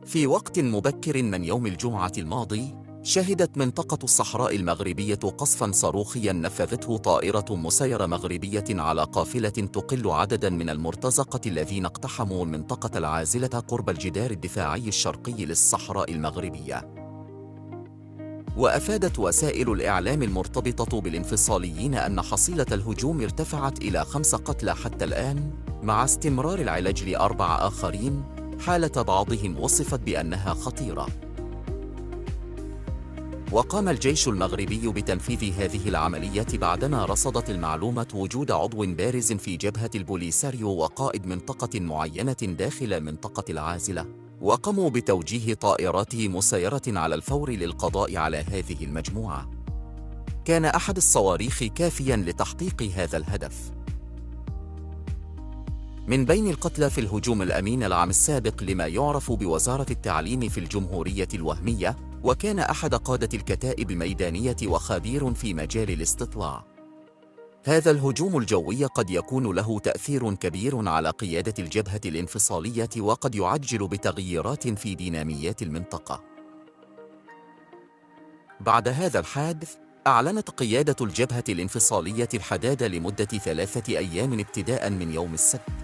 في وقت مبكر من يوم الجمعة الماضي، شهدت منطقة الصحراء المغربية قصفاً صاروخياً نفذته طائرة مسيرة مغربية على قافلة تقل عدداً من المرتزقة الذين اقتحموا المنطقة العازلة قرب الجدار الدفاعي الشرقي للصحراء المغربية. وأفادت وسائل الإعلام المرتبطة بالانفصاليين أن حصيلة الهجوم ارتفعت إلى 5 قتلى حتى الآن، مع استمرار العلاج ل4 آخرين، حالة بعضهم وصفت بأنها خطيرة. وقام الجيش المغربي بتنفيذ هذه العملية بعدما رصدت المعلومة وجود عضو بارز في جبهة البوليساريو وقائد منطقة معينة داخل المنطقة العازلة، وقاموا بتوجيه طائرات مسيرة على الفور للقضاء على هذه المجموعة. كان أحد الصواريخ كافياً لتحقيق هذا الهدف. من بين القتلى في الهجوم الأمين العام السابق لما يعرف بوزارة التعليم في الجمهورية الوهمية، وكان أحد قادة الكتائب الميدانية وخبير في مجال الاستطلاع. هذا الهجوم الجوي قد يكون له تأثير كبير على قيادة الجبهة الانفصالية، وقد يعجل بتغييرات في ديناميات المنطقة. بعد هذا الحادث، أعلنت قيادة الجبهة الانفصالية الحداد لمدة 3 أيام ابتداء من يوم السبت.